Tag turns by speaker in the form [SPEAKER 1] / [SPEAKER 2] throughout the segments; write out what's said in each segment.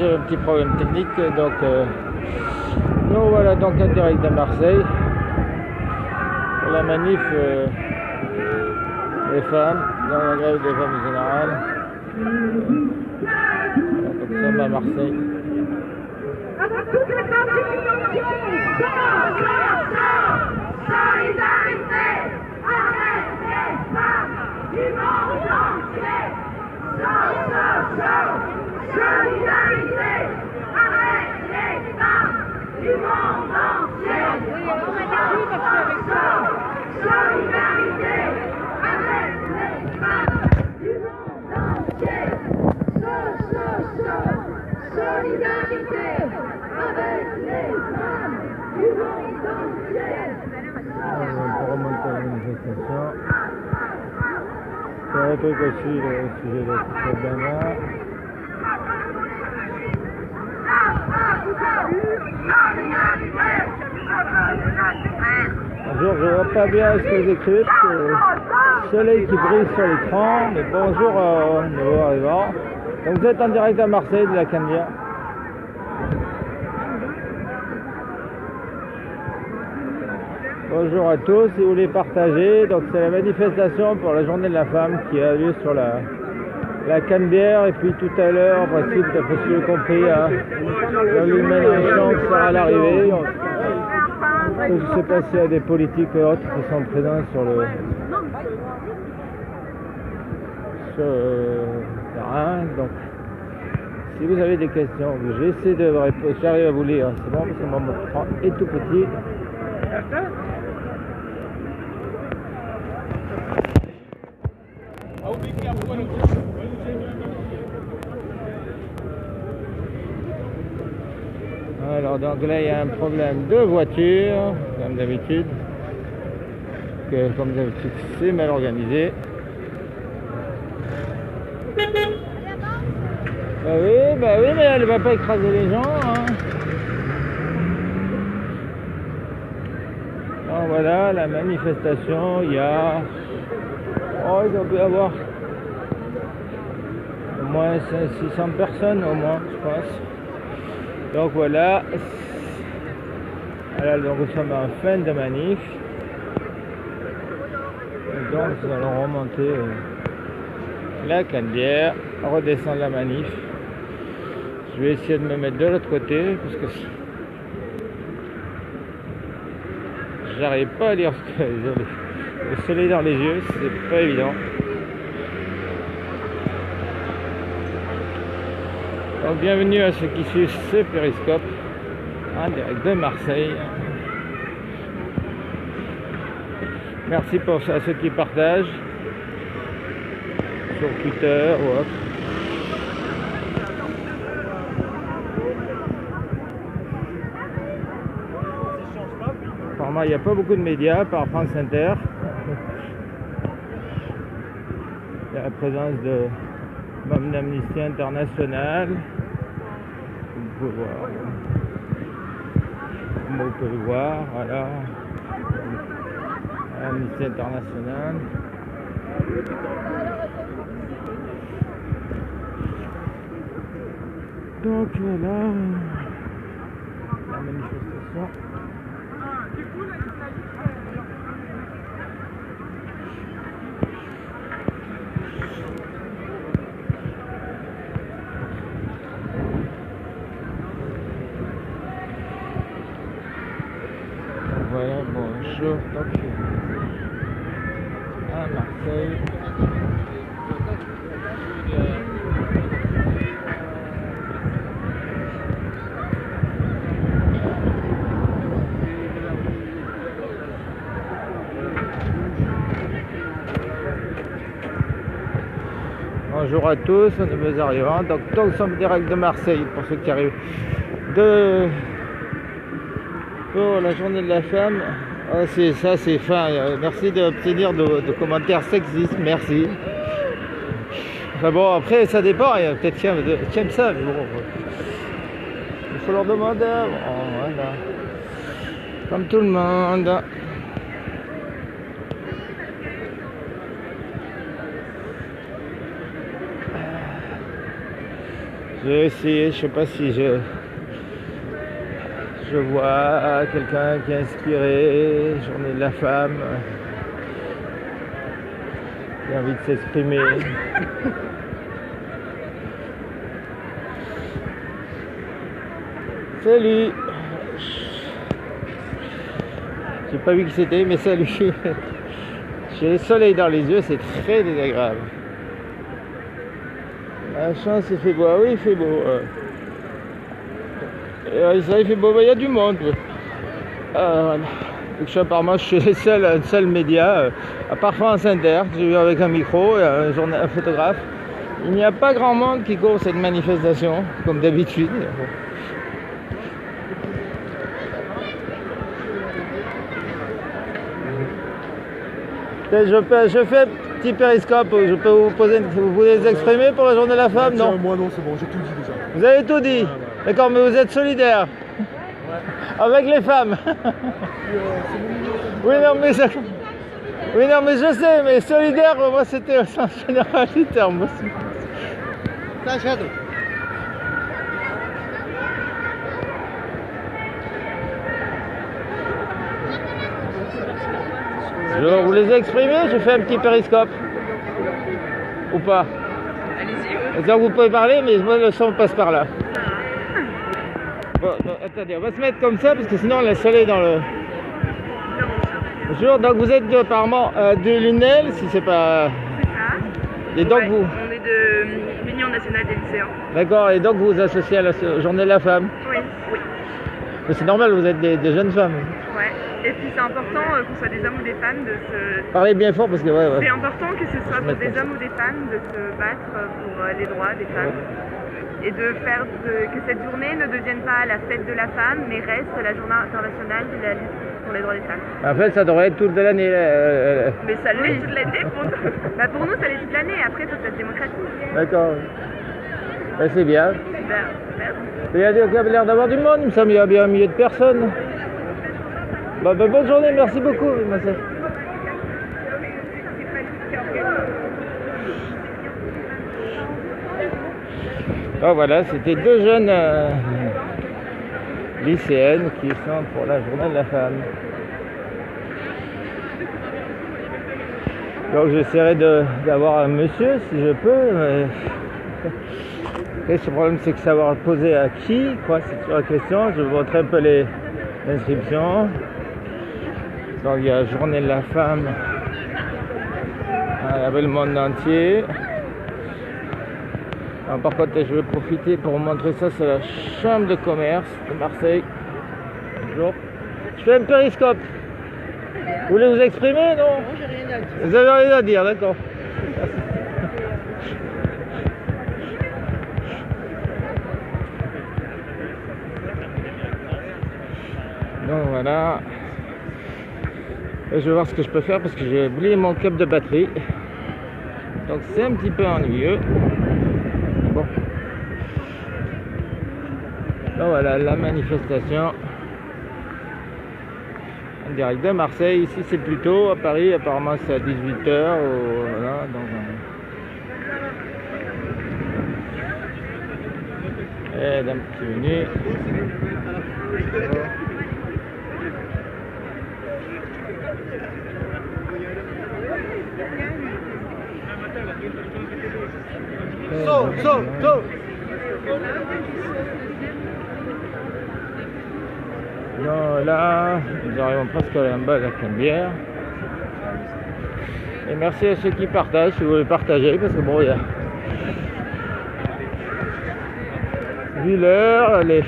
[SPEAKER 1] j'ai un petit problème technique, donc voilà, donc en direct de Marseille pour la manif des femmes, dans la grève des femmes générales. Donc nous sommes à Marseille.
[SPEAKER 2] Avec toutes les femmes du monde entier, solidarité, avec les femmes du monde entier. Solidarité, avec les femmes du monde entier. Solidarité, avec les femmes du monde entier. Solidarité avec les femmes du monde entier.
[SPEAKER 1] Pour remonter à la manifestation. C'est un truc aussi, le sujet de cette dernière. Bonjour, je vois pas bien ce que vous écrivez, parce que le soleil qui brille sur l'écran, mais bonjour aux nouveaux arrivants. Donc vous êtes en direct à Marseille de la Canebière. Bonjour à tous, si vous voulez partager, donc c'est la manifestation pour la journée de la femme qui a lieu sur la Canebière, et puis tout à l'heure, en principe, d'après ce que j'ai compris, Jean-Luc Mélenchon sera à l'arrivée. Je ne sais pas s'il y a des politiques et autres qui sont présents sur le terrain. Donc, si vous avez des questions, j'essaie de répondre, j'arrive à vous lire, c'est bon parce que mon écran est tout petit. Alors donc là il y a un problème de voiture, comme d'habitude, c'est mal organisé. Bah oui, mais elle ne va pas écraser les gens. Hein. Alors voilà la manifestation, il y a... il doit y avoir au moins 600 personnes au moins, je pense. Donc voilà, donc nous sommes en fin de manif. Et donc nous allons remonter la Canebière, redescendre la manif. Je vais essayer de me mettre de l'autre côté parce que j'arrive pas à lire ce que le soleil dans les yeux, c'est pas évident. Donc bienvenue à ceux qui suivent ce périscope en direct de Marseille. Merci à ceux qui partagent sur Twitter ou autre. Apparemment il n'y a pas beaucoup de médias par France Inter. Il y a la présence de membres d'Amnesty International. Vous pouvez voir. Comme vous pouvez voir, voilà. Amnesty International. Donc voilà la manifestation. Voilà, bonjour, donc à Marseille. Bonjour à tous, aux nouveaux arrivants. Donc nous sommes direct de Marseille pour ceux qui arrivent. Pour la journée de la femme, c'est fin. Merci d'obtenir de commentaires sexistes, merci. Enfin bon, après ça dépend, il y a peut-être qui aiment ça, mais bon, il faut leur demander. Bon, voilà. Comme tout le monde. Je vais essayer, je sais pas si je vois quelqu'un qui est inspiré, journée de la femme, qui a envie de s'exprimer. Salut! J'ai pas vu qui c'était, mais salut! J'ai le soleil dans les yeux, c'est très désagréable. La chance, il fait beau. Ah oui, il fait beau. Et ça, il fait beau. Il y a du monde. Voilà. Apparemment, je suis le seul média, à part France Inter, que j'ai vu avec un micro et un photographe. Il n'y a pas grand monde qui court cette manifestation, comme d'habitude. Je fais un petit périscope, je peux vous poser, vous voulez vous exprimer pour la journée de la femme? Non.
[SPEAKER 3] Moi non, c'est bon, j'ai tout dit déjà.
[SPEAKER 1] Vous avez tout dit? D'accord, mais vous êtes solidaire avec les femmes? Oui, non, mais je sais, mais solidaire, moi c'était au sens général du terme. Vous les exprimez, je fais un petit périscope. Ou pas? Allez-y. Donc vous pouvez parler, mais moi le son passe par là. Bon, attendez, on va se mettre comme ça, parce que sinon le soleil dans le... Bonjour, donc vous êtes apparemment de l'UNEL, si c'est pas...
[SPEAKER 4] C'est ça.
[SPEAKER 1] Et donc
[SPEAKER 4] ouais,
[SPEAKER 1] vous...
[SPEAKER 4] On est de l'Union nationale des lycéens.
[SPEAKER 1] D'accord, et donc vous vous associez à la journée de la femme?
[SPEAKER 4] Oui, oui.
[SPEAKER 1] Mais c'est normal, vous êtes des jeunes femmes.
[SPEAKER 4] Ouais. Et puis c'est important qu'on soit des hommes ou des femmes de se...
[SPEAKER 1] Parlez bien fort parce que ouais.
[SPEAKER 4] C'est important que ce soit pour des hommes ou des femmes de se battre pour les droits des femmes. Ouais. Et de faire que cette journée ne devienne pas la fête de la femme, mais reste la journée internationale de la lutte pour les droits des femmes.
[SPEAKER 1] En fait, ça devrait être toute l'année.
[SPEAKER 4] Mais ça l'est toute l'année pour nous. Bah pour nous, ça l'est toute l'année. Après, il faut que ça se démocratise.
[SPEAKER 1] D'accord. Ben, c'est bien.
[SPEAKER 4] Merci.
[SPEAKER 1] Il y a l'air d'avoir du monde, il me semble, il y a bien un millier de personnes. Bah, bonne journée, merci beaucoup. Oh, voilà, c'était deux jeunes lycéennes qui sont pour la journée de la femme. Donc j'essaierai d'avoir un monsieur si je peux. Mais... Et ce problème c'est que savoir poser à qui, quoi, c'est toujours la question. Je vous montrer un peu les inscriptions. Donc il y a Journée de la femme à le monde entier. Alors, par contre je vais profiter pour vous montrer ça, c'est la chambre de commerce de Marseille. Bonjour. Je fais un périscope. Vous voulez vous exprimer, non? Non, j'ai rien à dire. Vous avez rien à dire, d'accord. Donc voilà. Et je vais voir ce que je peux faire parce que j'ai oublié mon câble de batterie. Donc c'est un petit peu ennuyeux. Bon. Donc voilà la manifestation. En direct de Marseille. Ici c'est plus tôt. À Paris apparemment c'est à 18h. Voilà, et d'un petit minute. Donc là, nous arrivons presque en bas de la Canebière. Et merci à ceux qui partagent, si vous voulez partager, parce que bon, il y a... Vu l'heure, les...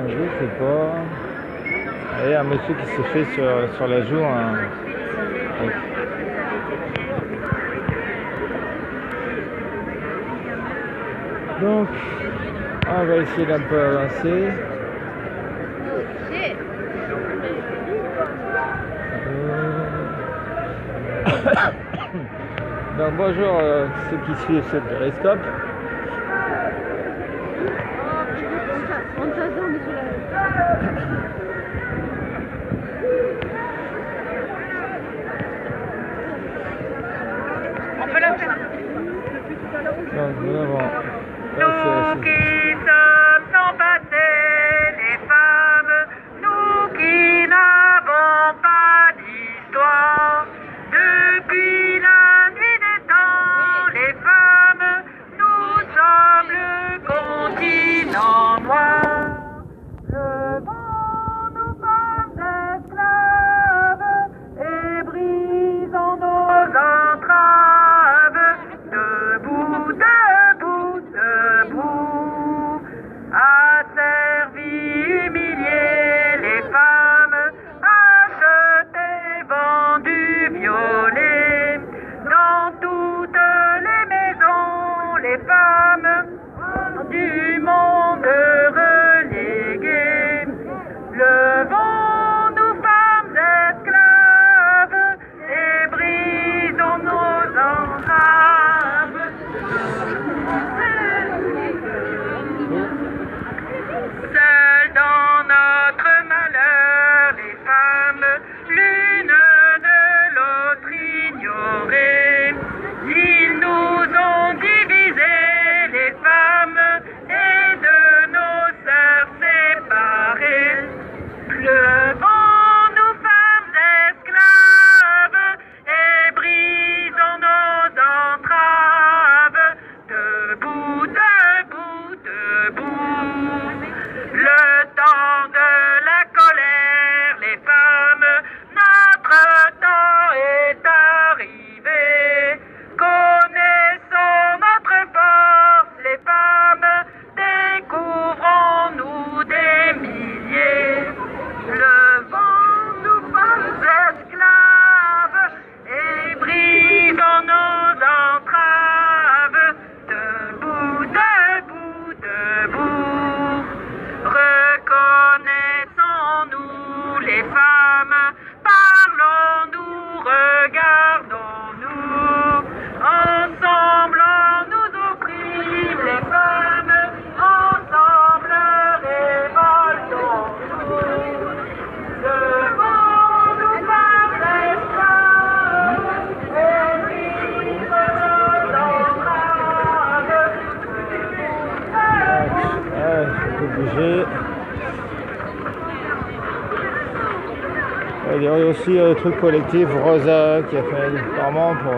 [SPEAKER 1] Je sais pas. Il y a un monsieur qui s'est fait sur la joue Donc on va essayer d'un peu avancer. Donc bonjour ceux qui suivent ce périscope.
[SPEAKER 4] On peut la faire.
[SPEAKER 1] Donc nous avons
[SPEAKER 4] Nous qui sommes sans passé, les femmes, nous qui n'avons pas d'histoire. Depuis la nuit des temps, les femmes, nous sommes le continent noir. Le vent nous sommes esclaves et brisons nos entraves. Debout, debout, debout, asservis, humiliés, les femmes, achetées, vendues, violées. Dans toutes les maisons, les femmes du monde reléguées. Le vent nous femmes esclaves et brisons nos entraves. Seules dans notre malheur, les femmes, l'une de l'autre ignorées. Ils nous ont divisés, les femmes, et de nos sœurs séparées. Le vent nous femmes esclaves et brisons nos entraves. Debout, debout, debout. Le temps de la colère, les femmes, notre temps est arrivé. Connaissons notre force, les femmes, découvrons-nous des milliers. Le vent nous femmes esclaves et brisons nos entraves. Debout, debout, debout. Reconnaissons-nous les femmes, parlons-nous, regardons-nous. Ensemble on nous opprime, les femmes, ensemble révoltons-nous. Devant nous femmes esclaves et brisons nos entraves.
[SPEAKER 1] je peux bouger. Il y a aussi le truc collectif Rosa qui a fait un déploiement pour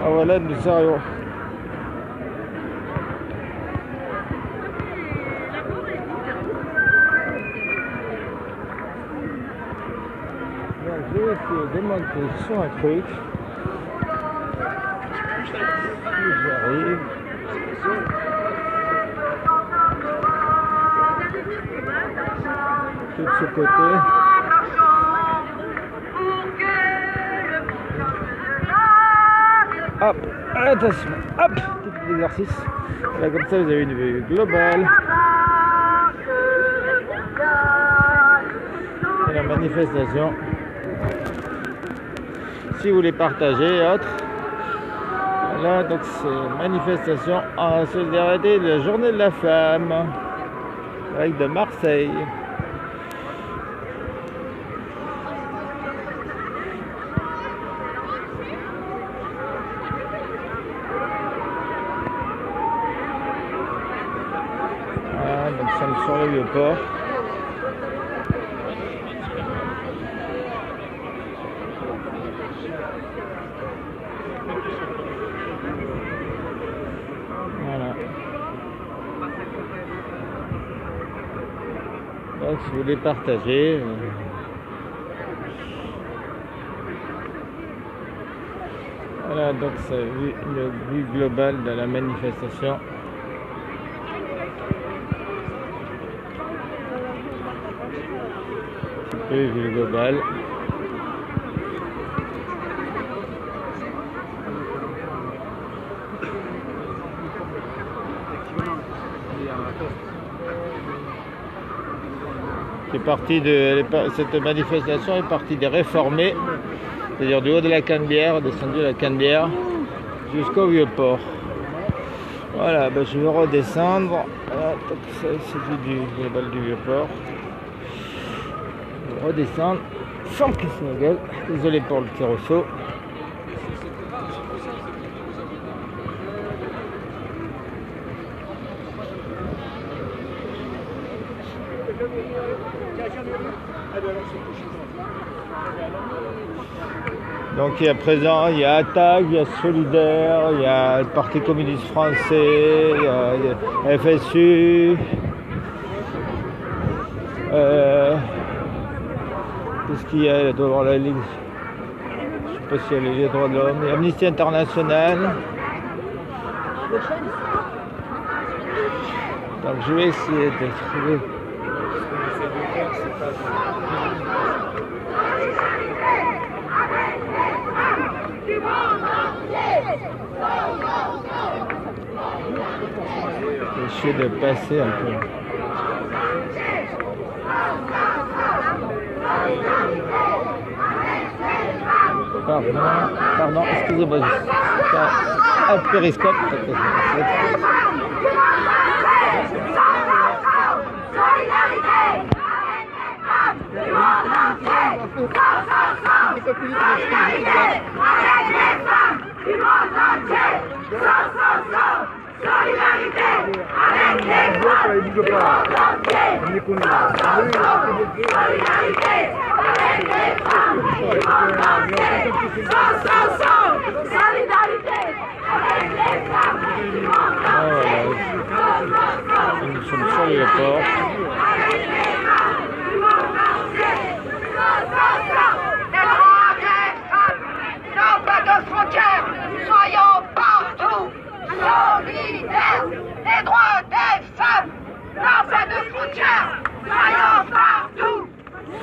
[SPEAKER 1] ah voilà nous arrivons. Je vais essayer de monter sur un truc. Si j'arrive. Tout de ce côté. Hop, attention, hop, petit exercice. Là, comme ça, vous avez une vue globale. Et la manifestation. Si vous voulez partager et autres. Voilà, donc c'est manifestation en solidarité de la journée de la femme. Avec de Marseille. Voilà, donc nous sommes sur le Vieux-Port. Voilà. Donc si vous voulez partager, voilà, donc c'est une vue globale de la manifestation. Une vue globale. qui est parti cette manifestation est partie des réformés, c'est-à-dire du haut de la Canebière, descendu de la Canebière jusqu'au Vieux-Port. Voilà, ben je vais redescendre. Voilà, c'est du global du Vieux-Port. Je vais redescendre sans casser ma gueule. Désolé pour le petit ressaut. Donc il y a présent, il y a Attaque, il y a Solidaire, il y a le Parti communiste français, il y a FSU, qu'est-ce qu'il y a? Il doit y avoir la Ligue, je sais pas s'il y a les droits de l'homme, il y a Amnesty International. Donc je vais essayer de trouver. Essayer de passer un peu. Pardon, excusez-moi, un périscope. Nous sommes sur le port.
[SPEAKER 2] Soyons partout solidaires. Les droits des femmes n'ont pas de frontières. Soyons partout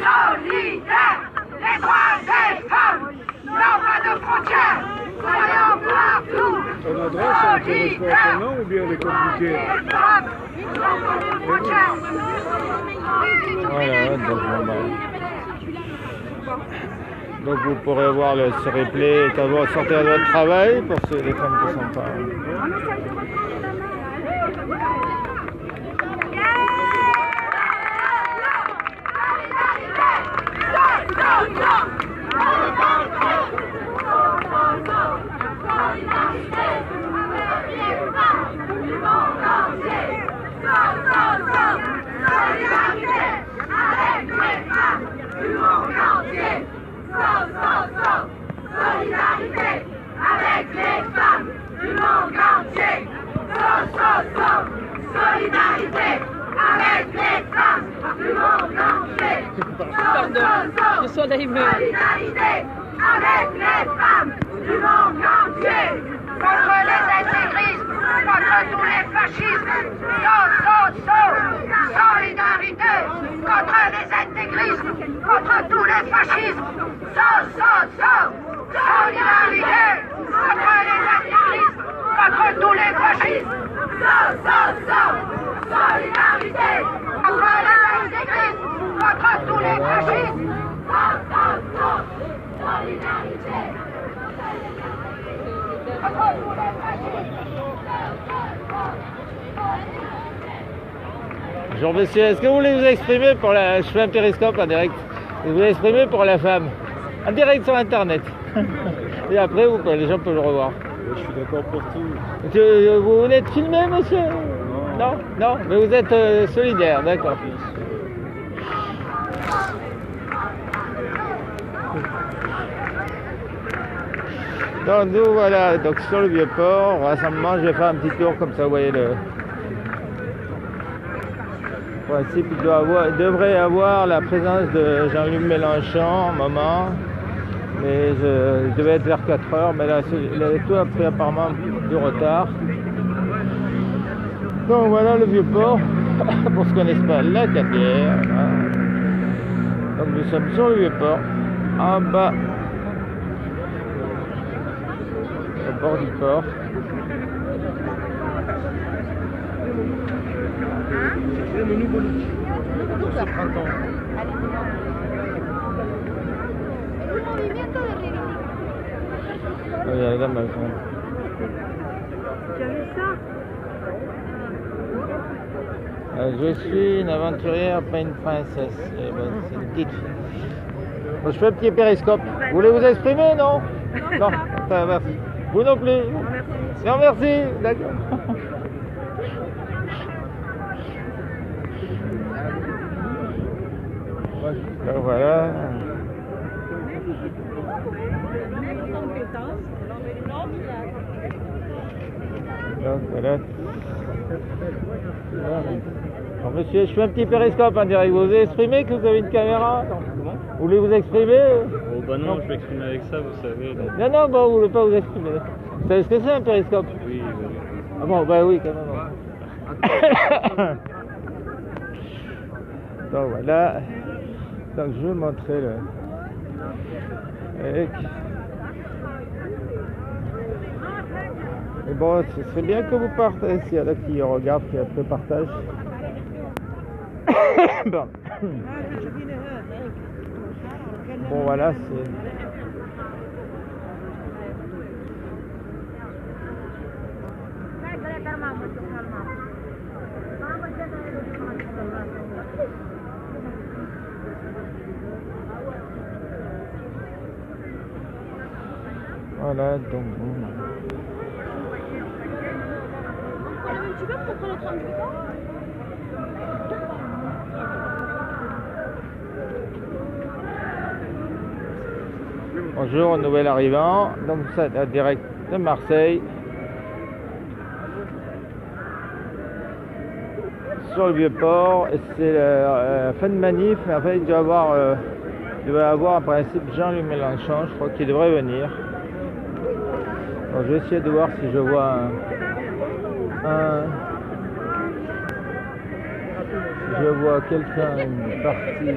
[SPEAKER 2] solidaires. Les droits des femmes n'ont pas de frontières. Soyons partout solidaires.
[SPEAKER 3] Ou bien les compliqués?
[SPEAKER 2] Les femmes n'ont pas de frontières.
[SPEAKER 1] Voilà, donc vous pourrez voir le replay quand vous sortez à votre travail pour les femmes qui sont pas.
[SPEAKER 2] Solidarité avec les femmes du monde entier, contre les intégrismes, contre tous les fascismes. Solidarité contre les intégrismes, contre tous les fascismes. Solidarité contre les intégrismes, contre tous les fascismes. Solidarité contre les intégrismes, contre tous les fascismes.
[SPEAKER 1] Bonjour monsieur, est-ce que vous voulez vous exprimer pour la... Je fais un périscope en direct. Vous voulez exprimer pour la femme en direct sur internet. Et après les gens peuvent le revoir.
[SPEAKER 3] Je suis d'accord pour tout.
[SPEAKER 1] Vous voulez être filmé monsieur? Non, mais vous êtes solidaire, d'accord. Donc nous voilà, donc sur le Vieux-Port, rassemblement, je vais faire un petit tour comme ça, vous voyez le principe. Il devrait y avoir la présence de Jean-Luc Mélenchon au moment, mais je devais être vers 4 heures, mais là tout a pris apparemment du retard. Donc voilà le Vieux-Port, pour ceux qui ne connaissent pas la Canebière. Voilà. Donc nous sommes sur le Vieux-Port, en bas. Au bord du port.
[SPEAKER 3] C'est le nouveau look pour ce printemps.
[SPEAKER 1] Oh, il y a la dame à fond.
[SPEAKER 4] Tu as vu ça?
[SPEAKER 1] Je suis une aventurière, pas une princesse. Eh ben, c'est une petite fille. Bon, je fais un petit périscope. Vous voulez vous exprimer, non? Non, ça, merci. Vous non plus? Non, merci. D'accord. Ben, voilà. Donc, voilà. Bon, monsieur, je fais un petit périscope en direct. Vous vous exprimez que vous avez une caméra?
[SPEAKER 3] Comment?
[SPEAKER 1] Vous voulez vous exprimer?
[SPEAKER 3] Oh bah non, je vais exprimer avec ça, vous savez. Donc.
[SPEAKER 1] Non, non, bon, vous voulez pas vous exprimer. Vous savez ce que c'est un périscope?
[SPEAKER 3] Oui, oui.
[SPEAKER 1] Ah bon, bah oui, quand même. Donc voilà. Donc je vais montrer le... Mais bon, ce serait bien que vous partez, s'il y en a qui regardent, qui après partagent. Bon. Bon voilà, c'est... Voilà, donc bon.
[SPEAKER 2] Tu veux pour prendre le 38 ans?
[SPEAKER 1] Bonjour, nouvel arrivant. Donc ça, direct de Marseille. Sur le Vieux-Port. Et c'est la fin de manif. Mais en fait, il doit y avoir en principe Jean-Luc Mélenchon. Je crois qu'il devrait venir. Donc, je vais essayer de voir si je vois je vois quelqu'un, une partie.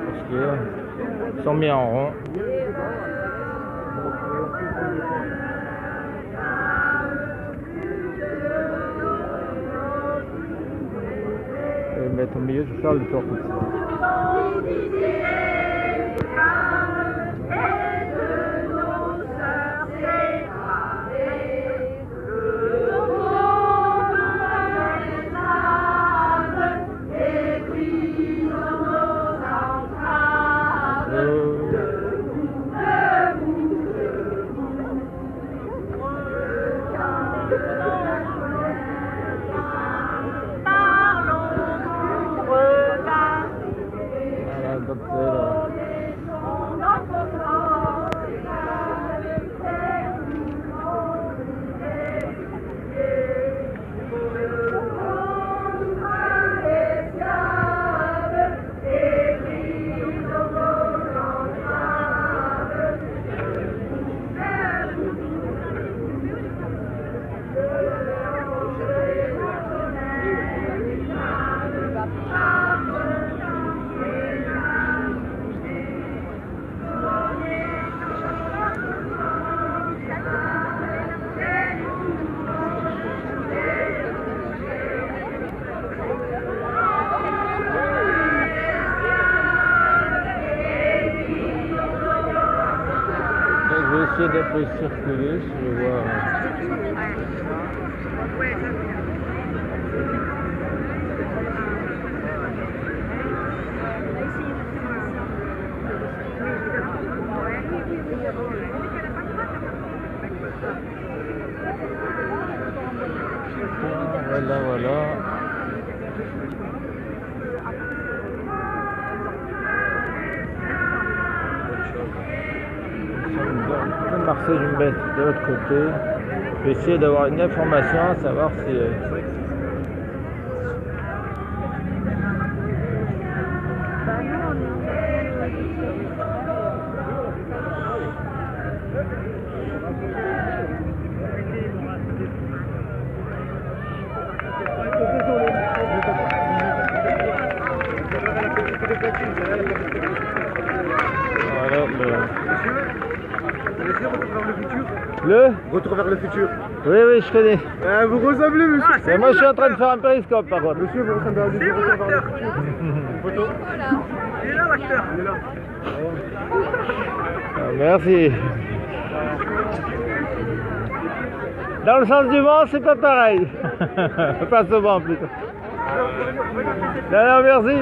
[SPEAKER 1] Parce qu'ils sont mis en rond. Je vais me mettre au milieu, je vais faire le tour comme ça. Essayer d'un peu circuler, si je vois. Voilà, voilà. Marseille, je vais me mettre de l'autre côté. Je vais essayer d'avoir une information, à savoir si... Voilà,
[SPEAKER 3] Monsieur, vous laissez retrouver le futur.
[SPEAKER 1] Le
[SPEAKER 5] Retour vers le futur.
[SPEAKER 1] Oui, oui, je connais.
[SPEAKER 5] Vous ressemblez, monsieur.
[SPEAKER 1] Mais moi, je suis en train de faire un périscope, par contre.
[SPEAKER 5] Monsieur, vous ressemblez à lui. Retour vers le futur. Photo.
[SPEAKER 4] Il est là, l'acteur.
[SPEAKER 5] Il est là.
[SPEAKER 1] Ah, merci. Dans le sens du vent, c'est pas pareil. Face au vent, plutôt. Non, non, merci.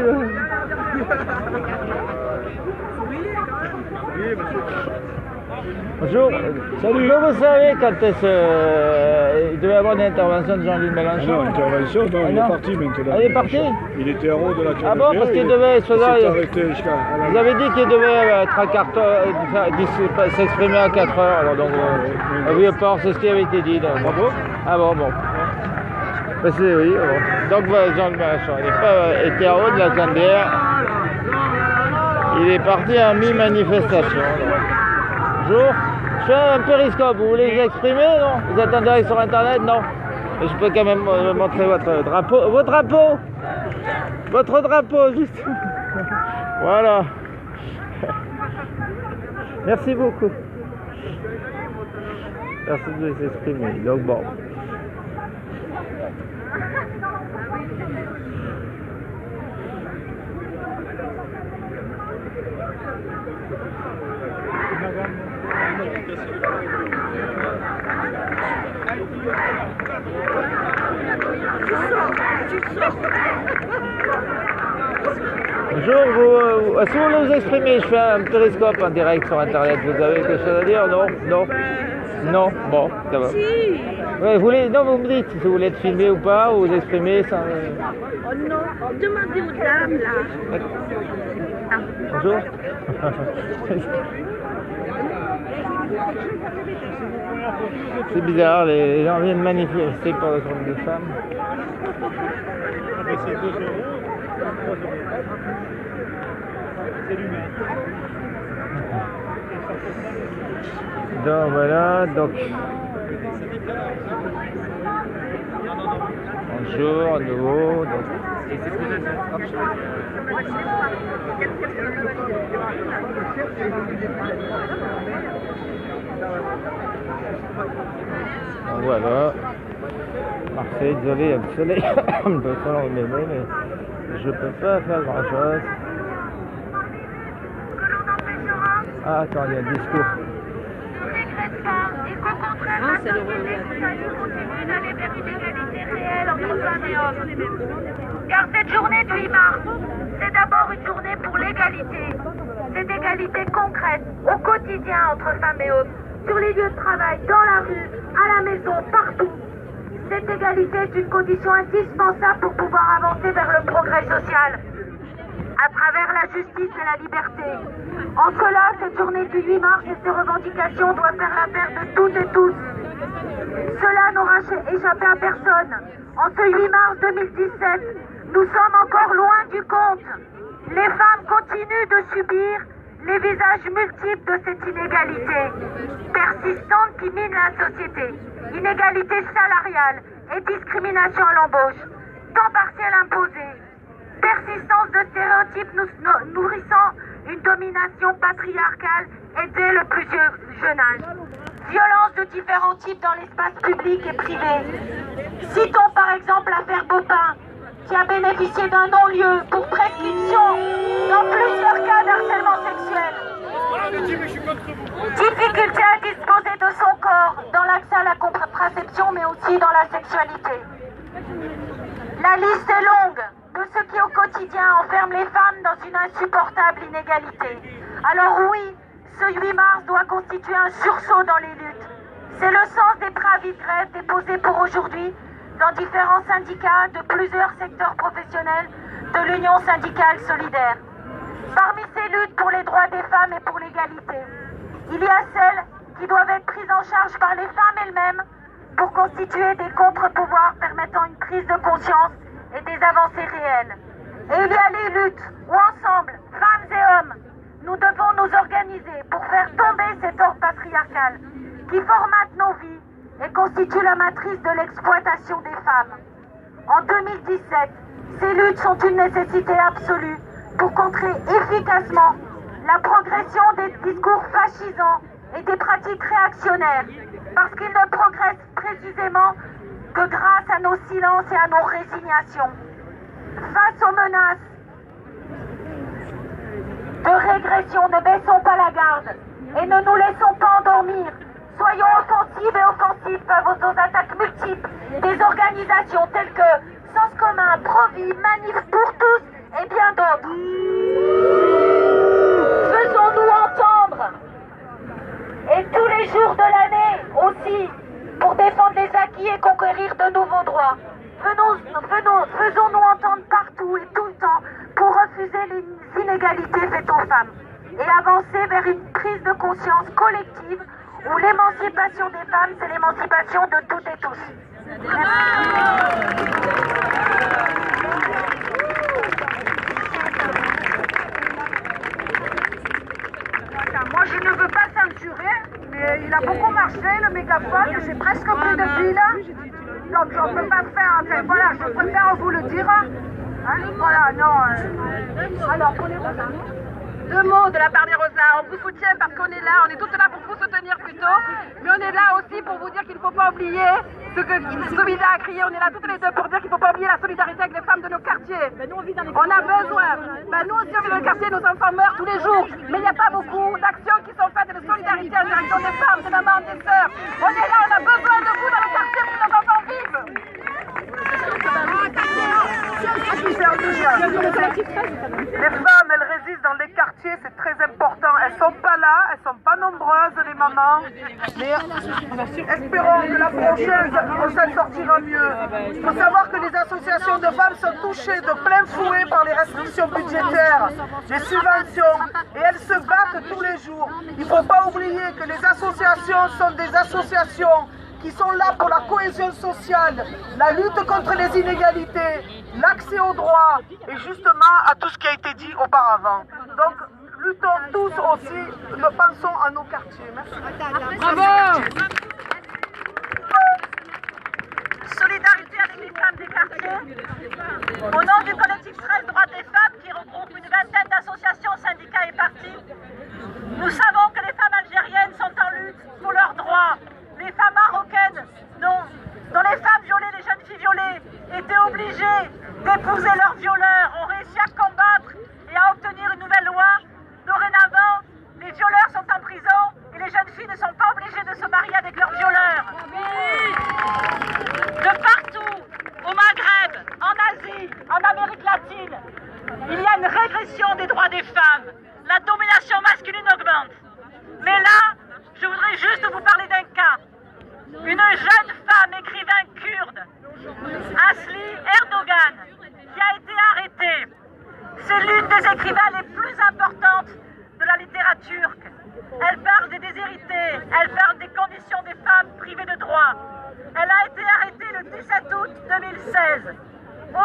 [SPEAKER 1] Bonjour. Salut. Comment vous savez quand il devait y avoir une intervention de Jean-Louis Mélenchon?
[SPEAKER 6] Non, intervention, non, il
[SPEAKER 1] non.
[SPEAKER 6] est parti maintenant.
[SPEAKER 1] Ah, il est parti?
[SPEAKER 6] Il était héros de la
[SPEAKER 1] Ah bon, parce qu'il devait...
[SPEAKER 6] Il s'est arrêté jusqu'à...
[SPEAKER 1] Vous avez dit qu'il devait être à 4 heures, s'exprimer à 4 heures, alors donc au Vieux-Port, c'est ce qui avait été dit. Donc.
[SPEAKER 6] Ah bon?
[SPEAKER 1] Ah bon, bon. Ben, c'est, oui, bon. Donc Jean-Louis Mélenchon, il n'est pas été en haut de la Candière, il est parti à mi-manifestation. Bonjour, je fais un périscope, vous voulez vous exprimer, non? Vous êtes en direct sur internet, non? Mais je peux quand même montrer votre drapeau. Votre drapeau, juste. Voilà. Merci beaucoup. Merci de vous exprimer. Donc bon. Bonjour, est-ce que vous voulez vous exprimer? Je fais un périscope en direct sur internet. Vous avez quelque chose à dire? Non? Non? Non? Bon, ça va. Ouais, non, vous me dites si vous voulez être filmé ou pas, ou vous exprimer sans...
[SPEAKER 2] Oh non, demandez aux dames là.
[SPEAKER 1] Bonjour. C'est bizarre, les gens viennent manifester pour le droit des femmes. Donc voilà, donc... Bonjour, à nouveau. Donc... Donc voilà. Marseille, désolé, il y a le soleil. On peut pas l'enlever, mais je peux pas faire grand chose. Ah, attends, il y a un discours.
[SPEAKER 2] Et qu'au contraire, la société continue d'aller vers une égalité réelle entre femmes et hommes. Car cette journée du 8 mars, c'est d'abord une journée pour l'égalité. Cette égalité concrète, au quotidien entre femmes et hommes, sur les lieux de travail, dans la rue, à la maison, partout. Cette égalité est une condition indispensable pour pouvoir avancer vers le progrès social, à travers la justice et la liberté. En cela, cette journée du 8 mars et ses revendications doivent faire la paire de toutes et tous. Cela n'aura échappé à personne. En ce 8 mars 2017, nous sommes encore loin du compte. Les femmes continuent de subir les visages multiples de cette inégalité persistante qui mine la société. Inégalité salariale et discrimination à l'embauche, temps partiel imposé, persistance de stéréotypes nourrissant une domination patriarcale et dès le plus jeune âge. Violence de différents types dans l'espace public et privé. Citons par exemple l'affaire Bopin, qui a bénéficié d'un non-lieu pour prescription dans plusieurs cas d'harcèlement sexuel. Difficulté à disposer de son corps dans l'accès à la contraception, mais aussi dans la sexualité. La liste est longue de ce qui au quotidien enferme les femmes dans une insupportable inégalité. Alors oui, ce 8 mars doit constituer un sursaut dans les luttes. C'est le sens des préavis de grève déposés pour aujourd'hui dans différents syndicats de plusieurs secteurs professionnels de l'Union syndicale solidaire. Parmi ces luttes pour les droits des femmes et pour l'égalité, il y a celles qui doivent être prises en charge par les femmes elles-mêmes pour constituer des contre-pouvoirs permettant une prise de conscience et des avancées réelles. Et il y a les luttes où ensemble, femmes et hommes, nous devons nous organiser pour faire tomber cet ordre patriarcal qui formate nos vies et constitue la matrice de l'exploitation des femmes. En 2017, ces luttes sont une nécessité absolue pour contrer efficacement la progression des discours fascisants et des pratiques réactionnaires parce qu'ils ne progressent précisément que grâce à nos silences et à nos résignations. Face aux menaces de régression, ne baissons pas la garde et ne nous laissons pas endormir. Soyons offensives et offensifs face aux attaques multiples des organisations telles que Sens commun, Pro-Vie, Manif pour tous et bien d'autres. Faisons-nous entendre, et tous les jours de l'année aussi, pour défendre les acquis et conquérir de nouveaux droits. Faisons-nous entendre partout et tout le temps pour refuser les inégalités faites aux femmes et avancer vers une prise de conscience collective où l'émancipation des femmes, c'est l'émancipation de toutes et tous.
[SPEAKER 7] Moi je ne veux pas censurer, mais il a beaucoup marché le mégaphone, j'ai presque plus de piles, donc je ne peux pas faire, enfin, voilà, je préfère vous le dire. Hein, voilà, non. Alors, prenez-vous ça. Deux mots de la part des Rosas. On vous soutient parce qu'on est là, on est toutes là pour vous soutenir plutôt, mais on est là aussi pour vous dire qu'il ne faut pas oublier ce que Soumida a crié. On est là toutes les deux pour dire qu'il ne faut pas oublier la solidarité avec les femmes de nos quartiers. On a besoin. Nous aussi on vit dans le quartier, nos enfants meurent tous les jours, mais il n'y a pas beaucoup d'actions qui sont faites de solidarité en direction des femmes, des mamans, des sœurs. On est là, on a besoin de vous dans le quartier pour que nos enfants vivent. Les femmes, elles résistent dans les quartiers, c'est très important. Elles sont pas là, elles sont pas nombreuses, les mamans. Mais espérons que la prochaine, on s'en sortira mieux. Il faut savoir que les associations de femmes sont touchées de plein fouet par les restrictions budgétaires, les subventions, et elles se battent tous les jours. Il ne faut pas oublier que les associations sont des associations qui sont là pour la cohésion sociale, la lutte contre les inégalités, l'accès aux droits et justement à tout ce qui a été dit auparavant. Donc, luttons tous aussi, pensons à nos quartiers. Merci.
[SPEAKER 2] Bravo! Solidarité avec les femmes des quartiers. Au nom du collectif 13 Droits des femmes qui regroupe une vingtaine d'associations, syndicats et partis, nous savons que les femmes algériennes sont en lutte pour leurs droits. Les femmes marocaines dont les femmes violées, les jeunes filles violées, étaient obligées d'épouser leurs violeurs, ont réussi à combattre et à obtenir une nouvelle loi. Dorénavant, les violeurs sont en prison et les jeunes filles ne sont pas obligées de se marier avec leurs violeurs. De partout, au Maghreb, en Asie, en Amérique latine, il y a une régression des droits des femmes. La domination masculine augmente. Mais là, je voudrais juste vous parler d'un cas. Une jeune femme écrivain kurde, Asli Erdogan, qui a été arrêtée. C'est l'une des écrivains les plus importantes de la littérature. Elle parle des déshérités, elle parle des conditions des femmes privées de droits. Elle a été arrêtée le 17 août 2016.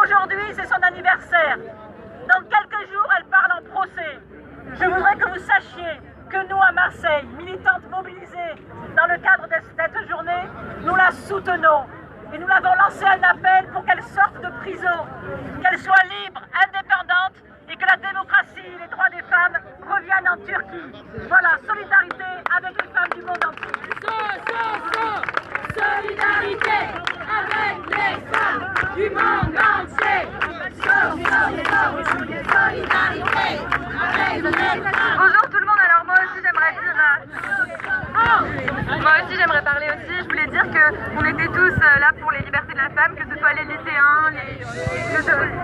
[SPEAKER 2] Aujourd'hui, c'est son anniversaire. Dans quelques jours, elle parle en procès. Je voudrais que vous sachiez que nous, à Marseille, militantes mobilisées dans le cadre de cette journée, nous la soutenons. Et nous l'avons lancé un appel pour qu'elle sorte de prison, qu'elle soit libre, indépendante et que la démocratie et les droits des femmes reviennent en Turquie. Voilà, solidarité avec les femmes du monde entier.
[SPEAKER 8] Solidarité avec les femmes du monde entier. Solidarité avec les femmes.
[SPEAKER 4] Bonjour tout le monde, alors moi aussi j'aimerais dire... Moi aussi j'aimerais parler aussi, je voulais dire qu'on était tous là pour les libertés de la femme, que ce soit les lycéens,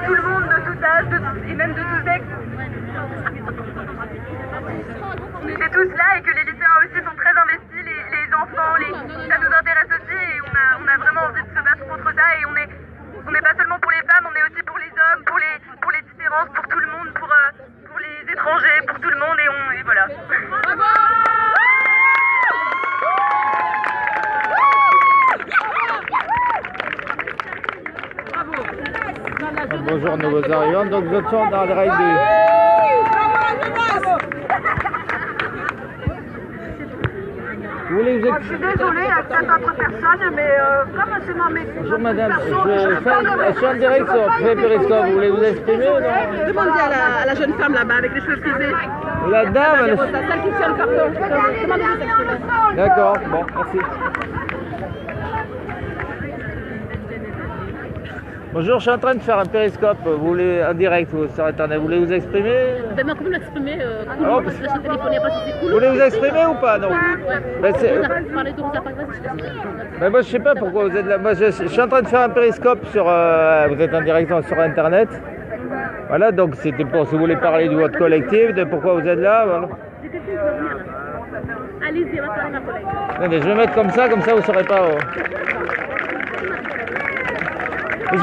[SPEAKER 4] tout le monde de tout âge et même de tout sexe. On était tous là et que les lycéens aussi sont très investis, les enfants, ça nous intéresse aussi et on a vraiment envie de se battre contre ça et on n'est pas seulement pour les femmes, on est aussi pour les hommes, pour les différences, pour tout le monde, pour les étrangers, pour tout le monde et voilà.
[SPEAKER 1] Bonjour nouveaux arrivants, donc je sont dans le rail du... Vous voulez vous
[SPEAKER 7] Je suis désolée, il y a peut-être d'autres personnes, mais comme c'est ma métier.
[SPEAKER 1] Bonjour madame, je suis en direct sur Périscope, vous voulez vous exprimer ou non?
[SPEAKER 7] Demandez à la jeune femme là-bas avec les cheveux frisés.
[SPEAKER 1] La dame,
[SPEAKER 7] Celle qui tient le carton. Demandez-lui de s'exprimer.
[SPEAKER 1] D'accord, bon, merci. Bonjour, je suis en train de faire un périscope. Vous voulez en direct sur internet. Vous voulez vous exprimer?
[SPEAKER 9] Ben, comment l'exprimer
[SPEAKER 1] Oh,
[SPEAKER 9] parce que la téléphonie, pas si
[SPEAKER 1] Vous voulez vous exprimer ou pas? Non. Ben,
[SPEAKER 9] parler de Rosa Parks,
[SPEAKER 1] ben, moi je sais pas pourquoi vous êtes là. Moi je suis en train de faire un périscope sur. Vous êtes en direct sur internet. Voilà, donc c'était pour si vous voulez parler de votre collectif, de pourquoi vous êtes là. Voilà.
[SPEAKER 9] Allez-y, on va parler ma collègue.
[SPEAKER 1] Attendez, je vais mettre comme ça vous ne saurez pas. Vous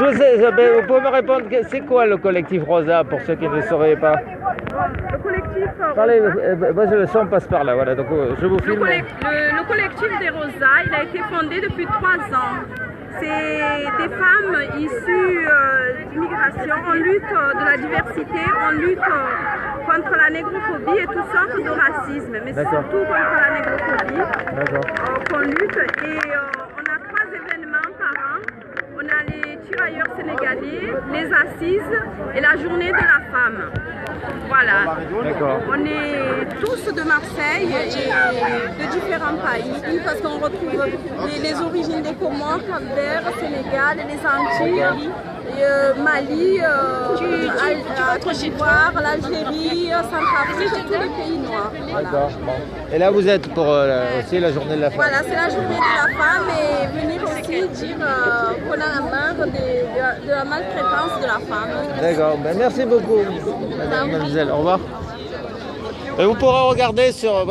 [SPEAKER 1] pouvez me répondre, c'est quoi le collectif Rosa pour ceux qui ne sauraient pas?
[SPEAKER 4] Le collectif
[SPEAKER 1] Parlez, moi le son passe par là, voilà, donc je vous filme.
[SPEAKER 4] le collectif des Rosa, il a été fondé depuis 3 ans. C'est des femmes issues d'immigration, on lutte de la diversité, on lutte contre la négrophobie et toutes sortes de racisme, mais surtout contre la négrophobie qu'on lutte. Et on a 3 événements par an. On a les tirailleurs sénégalais, les assises et la journée de la femme. Voilà. On est tous de Marseille et de différents pays parce qu'on retrouve les origines des Comores, Cap-Vert, Sénégal, les Antilles, Mali, Côte d'Ivoire, l'Algérie, Centrafrique, tous les pays noirs. Voilà.
[SPEAKER 1] Et là vous êtes pour aussi la journée de la femme.
[SPEAKER 4] Voilà, c'est la journée de la femme et venir aussi dire qu'on a marre de la maltraitance de la femme.
[SPEAKER 1] D'accord, ben, merci beaucoup, mademoiselle. Au revoir. Et vous pourrez regarder sur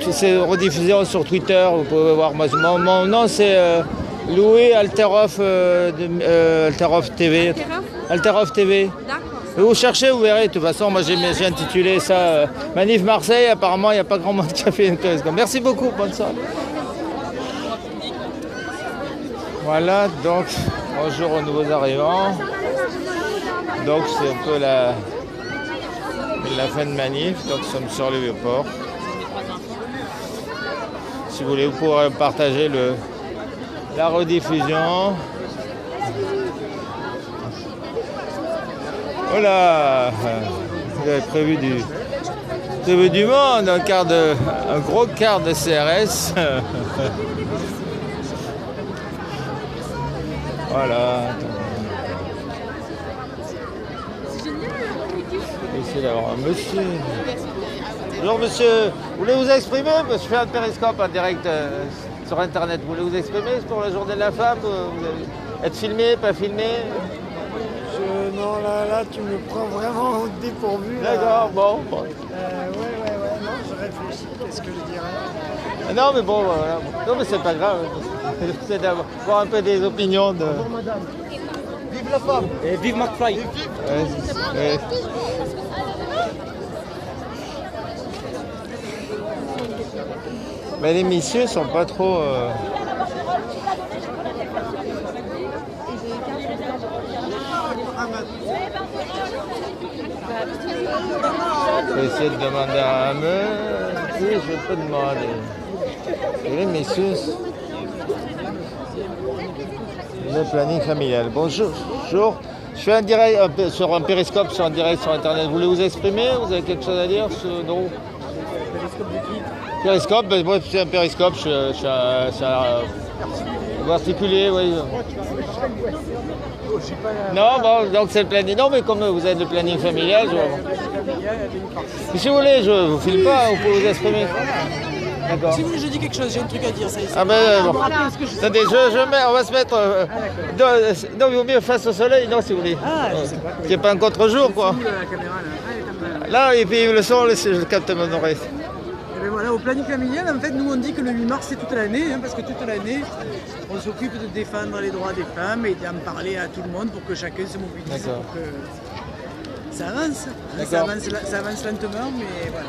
[SPEAKER 1] toutes ces rediffusions sur Twitter. Vous pouvez voir. Mon nom c'est Louis Alteroff Alteroff TV. Alteroff TV.
[SPEAKER 4] D'accord.
[SPEAKER 1] Vous cherchez, vous verrez. De toute façon, moi j'ai intitulé ça Manif Marseille. Apparemment, il n'y a pas grand monde qui a fait une périscope. Merci beaucoup. Bonne soirée. Voilà, donc bonjour aux nouveaux arrivants. Donc c'est un peu la fin de manif, donc nous sommes sur le Vieux-Port. Si vous voulez, vous pourrez partager la rediffusion. Voilà, vous avez prévu du monde, un gros quart de CRS. Voilà. Essayer d'avoir un monsieur. Bonjour monsieur, vous voulez vous exprimer? Je fais un périscope en direct sur internet. Vous voulez vous exprimer pour la journée de la femme? Vous allez être filmé, pas filmé?
[SPEAKER 5] Non, là, tu me prends vraiment au dépourvu.
[SPEAKER 1] D'accord, bon.
[SPEAKER 5] Ouais, non, je réfléchis, qu'est-ce que je dirais?
[SPEAKER 1] Non, mais bon, voilà. Non, mais c'est pas grave. C'est d'avoir un peu des opinions de...
[SPEAKER 5] Bonjour madame. Vive la femme.
[SPEAKER 1] Et vive McFly. Ouais. Mais les messieurs sont pas trop... Je vais essayer de demander à un si je peux demander. Et les messieurs... Le planning familial. Bonjour. Je fais un direct sur un périscope, sur un direct sur internet. Vous voulez vous exprimer? Vous avez quelque chose à dire? Non. Périscope, ben, moi c'est un périscope, je suis articulé, oui. Non, bon, donc c'est le planning. Non, mais comme vous êtes le planning familial, si vous voulez, je vous filme pas, vous pouvez vous exprimer.
[SPEAKER 10] Si vous voulez, je dis quelque chose, j'ai un truc à dire. Ça,
[SPEAKER 1] ah ben bon. Attendez, on va se mettre... non, il vaut mieux face au soleil, non, si vous voulez.
[SPEAKER 10] Ah, je sais pas.
[SPEAKER 1] C'est pas un contre-jour, quoi.
[SPEAKER 10] La caméra, là.
[SPEAKER 1] Là, et puis le son, je capte mon oreille.
[SPEAKER 10] Et bien voilà, au planning familial, en fait, nous on dit que le 8 mars c'est toute l'année, parce que toute l'année, on s'occupe de défendre les droits des femmes et d'en parler à tout le monde pour que chacun se mobilise. Pour que ça avance. Ça avance lentement, mais voilà.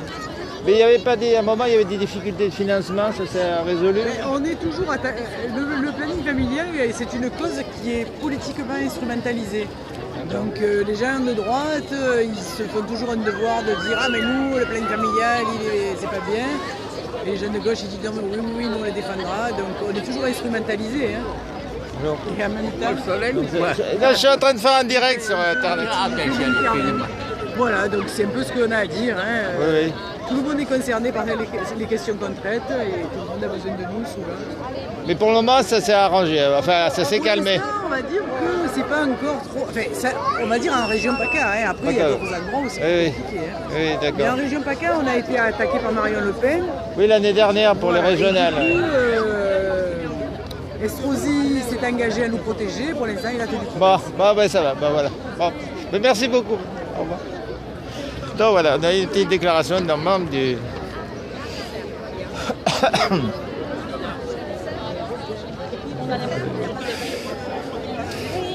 [SPEAKER 1] Mais il n'y avait pas à un moment, il y avait des difficultés de financement, ça s'est résolu?
[SPEAKER 10] On est toujours... Le planning familial, c'est une cause qui est politiquement instrumentalisée. Donc les gens de droite, ils se font toujours un devoir de dire « Ah mais nous, le planning familial, c'est pas bien ». Et les gens de gauche, ils disent « Non mais oui, nous on les défendra ». Donc on est toujours instrumentalisé. Hein. Et en même temps...
[SPEAKER 1] Là, je suis en train de faire un direct sur internet.
[SPEAKER 10] Voilà, donc c'est un peu ce qu'on a à dire. Hein.
[SPEAKER 1] Oui.
[SPEAKER 10] tout le monde est concerné par les questions qu'on traite et tout le monde a besoin de nous souvent.
[SPEAKER 1] Mais pour le moment, ça s'est arrangé, enfin, ça s'est calmé.
[SPEAKER 10] On va dire que c'est pas encore trop... Enfin, ça, on va dire en région PACA, hein. Après il y a d'autres endroits où c'est compliqué. Hein.
[SPEAKER 1] Oui, d'accord.
[SPEAKER 10] Mais en région PACA, on a été attaqué par Marion Le Pen.
[SPEAKER 1] Oui, l'année dernière pour les régionales.
[SPEAKER 10] Et du coup, Estrosi s'est engagé à nous protéger. Pour l'instant, il a tenu compte.
[SPEAKER 1] Bon, ça va, voilà. Bon. Mais merci beaucoup. Au revoir. Donc voilà, on a une petite déclaration d'un membre du...